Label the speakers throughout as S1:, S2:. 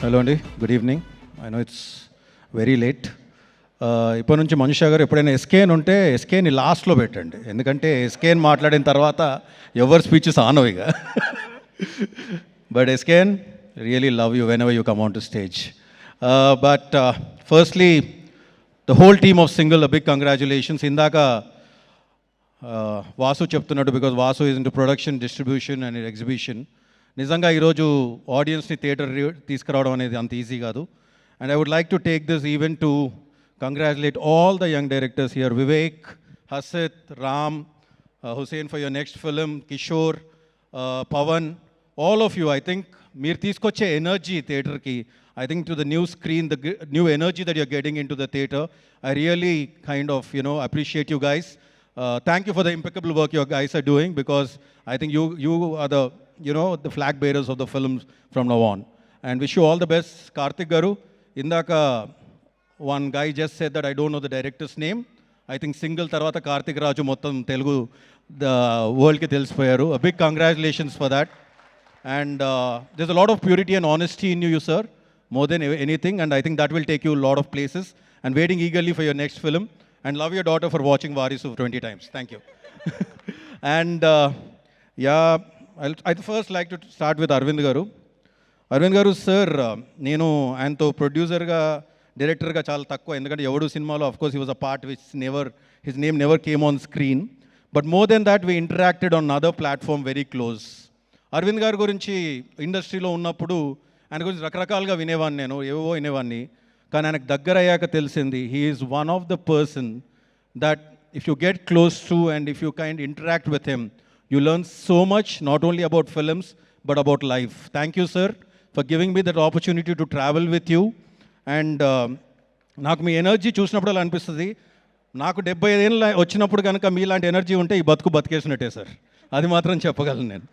S1: Hello అండి, good evening. I know it's very late. ఇప్పటి నుంచి మనుషా గారు ఎప్పుడైనా ఎస్కేన్ ఉంటే ఎస్కేని లాస్ట్లో పెట్టండి, ఎందుకంటే ఎస్కేన్ మాట్లాడిన తర్వాత ఎవరి స్పీచెస్ ఆనవు ఇక. బట్ ఎస్కేన్, really love you whenever you come on to stage. But firstly the whole team of Single big congratulations. ఇందాక వాసు చెప్తున్నాడు, because Vasu is into production, distribution and exhibition. నిజంగా ఈరోజు ఆడియన్స్ని థియేటర్ తీసుకురావడం అనేది అంత ఈజీ కాదు. And I would like to take this event to congratulate all the young directors here, Vivek, Hasith, Ram, Hussain for your next film, Kishore, Pawan, all of you. I think మీరు తీసుకొచ్చే energy థియేటర్కి, I think to the new screen, the new energy that you're getting into the theatre, I really kind of, appreciate you guys. Thank you for the impeccable work you guys are doing, because I think you are the, the flag bearers of the films from now on. And wish you all the best. Karthik Garu, indaka one guy just said that I don't know the director's name. I think single tarvata Karthik Raju mottam Telugu the world ki telisipoyaru. A big congratulations for that. And there's a lot of purity and honesty in you, sir, more than anything, and I think that will take you a lot of places. And waiting eagerly for your next film. And love your daughter for watching Varisu 20 times. Thank you. And I'd first like to start with Arvind Garu. Arvind Garu, sir, నేను ఆయనతో ప్రొడ్యూసర్గా, డైరెక్టర్గా చాలా తక్కువ, ఎందుకంటే ఎవడు సినిమాలో of course he was a part which his name never came on screen. But more than that we interacted on other platform very close. Aravind గారి గురించి ఇండస్ట్రీలో ఉన్నప్పుడు ఆయన గురించి రకరకాలుగా వినేవాడిని, నేను ఏవో వినేవాడిని. కానీ ఆయనకు దగ్గర అయ్యాక తెలిసింది, he is one of the person that if you get close to and if you kind interact with him, you learn so much, not only about films but about life. Thank you sir for giving me that opportunity to travel with you. And నాకు మీ energy చూసినప్పుడు అలా అనిపిస్తుంది, నాకు 75 ఏళ్ళు వచ్చినప్పుడు కనుక మీలాంటి energy ఉంటే ఈ బతికేసినట్టే సార్, అది మాత్రం చెప్పగలను నేను.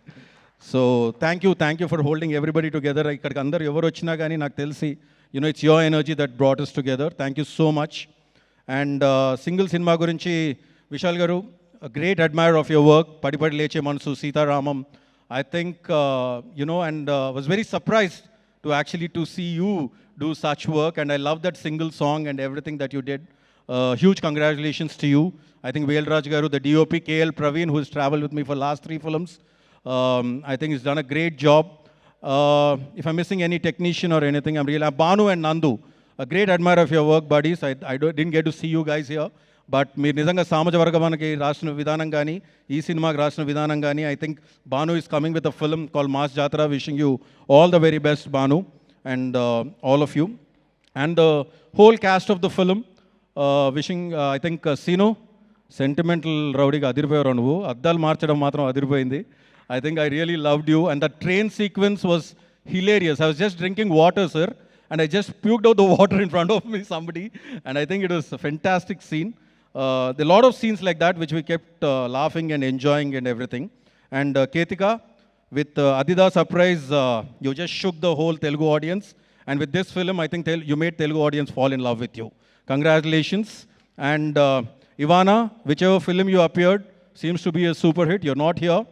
S1: So thank you for holding everybody together. ఇక్కడికి అందరు ఎవరు వచ్చినా కానీ నాకు తెలిసి it's your energy that brought us together. Thank you so much. And single cinema గురించి విశాల్ గారు, great admire of your work. పడి లేచే మనసు, Sitaramam, I think, and was very surprised to actually to see you do such work, and I love that single song and everything that you did. Huge congratulations to you. I think Velraj Garu, the DOP, KL Praveen, who has traveled with me for last 3 films, I think he's done a great job. If I'm missing any technician or anything, I'm really... Banu and Nandu, a great admirer of your work, buddies. I didn't get to see you guys here, but మీరు నిజంగా సామాజ వర్గమానికి రాసిన విధానం కానీ, ఈ సినిమాకి రాసిన విధానం కానీ, I think Bhanu is coming with a film call Mass Jathara. Wishing you all the very best Bhanu and all of you and the whole cast of the film. Wishing I think Seenu, sentimental రౌడీగా అదిరిపోయారు నువ్వు, అద్దాలు మార్చడం మాత్రం అదిరిపోయింది. I think I really loved you, and the train sequence was hilarious. I was just drinking water, sir, and I just puked out the water in front of me, somebody, and I think it was a fantastic scene. There are a lot of scenes like that which we kept laughing and enjoying and everything. And Ketika, with Adida Surprise, you just shook the whole Telugu audience, and with this film, I think you made Telugu audience fall in love with you. Congratulations. And Ivana, whichever film you appeared, seems to be a super hit. You're not here,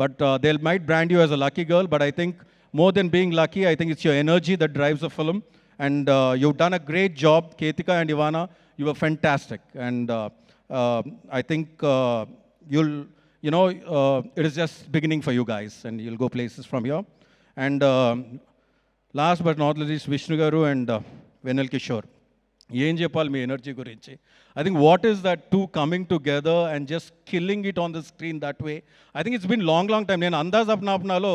S1: but they might brand you as a lucky girl, but I think more than being lucky, I think it's your energy that drives the film. And you've done a great job, Ketika and Ivana. You were fantastic. And I think it is just beginning for you guys, and you'll go places from here. And last but not least, Vishnu Garu and Venel Kishore. ఏం చెప్పాలి మీ energy గురించి? I think what is that two coming together and just killing it on the screen that way. I think it's been long time. నేను అందాజ్ అప్నాలో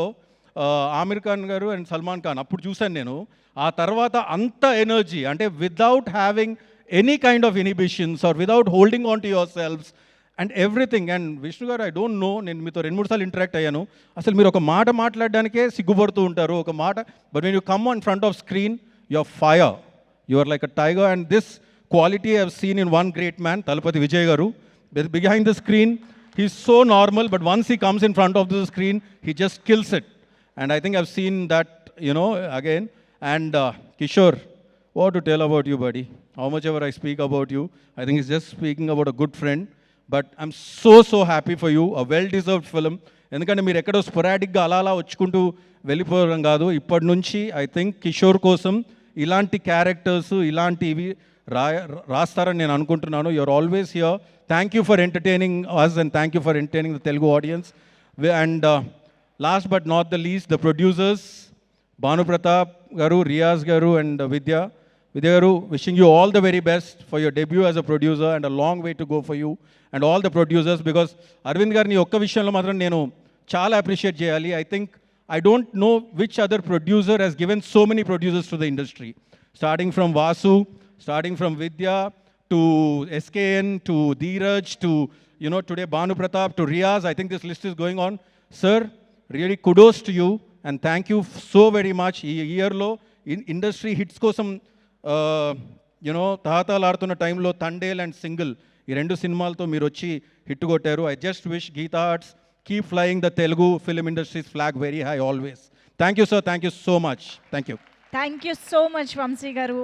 S1: ఆమిర్ ఖాన్ గారు and Salman Khan అప్పుడు చూశాను నేను. ఆ తర్వాత అంత ఎనర్జీ, అంటే without having any kind of inhibitions or without holding on to your selves and everything. And Vishnu garu, I don't know, నేను మీతో 2-3 సార్లు ఇంటరాక్ట్ అయ్యాను. అసలు మీరు ఒక మాట మాట్లాడడానికే సిగ్గుపడుతూ ఉంటారు, ఒక మాట. But when you come on front off screen, your fire. You are like a tiger, and this quality I have seen in one great man, Talapati Vijay Garu. Behind the screen, he's so normal, but once he comes in front of the screen, he just kills it. And I think I've seen that, again. And Kishore, what to tell about you, buddy? How much ever I speak about you, I think it's just speaking about a good friend. But I'm so happy for you. A well-deserved film. ఎందుకంటే మీరు ఎక్కడో స్పొరాటిక్గా అలా వచ్చుకుంటూ వెళ్ళిపోవడం కాదు. ఇప్పటి నుంచి I think Kishore కోసం ఇలాంటి క్యారెక్టర్స్ ఇలాంటివి రాస్తారని నేను అనుకుంటున్నాను. You're always here. Thank you for entertaining us and thank you for entertaining the Telugu audience. And last but not the least, the producers Bhanupratap garu, Riyaz గారు అండ్ విద్య గారు, wishing you all the very best for your debut as a producer and a long way to go for you and all the producers, because Arvind గారిని ఒక్క విషయంలో మాత్రం నేను చాలా appreciate చేయాలి. I think I don't know which other producer has given so many producers to the industry, starting from Vasu, starting from Vidya to SKN to Dheeraj to today Bhanu Pratap to Riyaz. I think this list is going on. Sir, really kudos to you and thank you so very much. ఈ ఇయర్లో industry hits కోసం తాతాలాడుతున్న టైంలో Thandel and single ఈ 2 సినిమాలతో మీరు వచ్చి hit కొట్టారు. I just wish Geetha Arts keep flying the Telugu film industries flag very high always. Thank you sir, thank you so much. Thank you
S2: so much Vamsi గారు.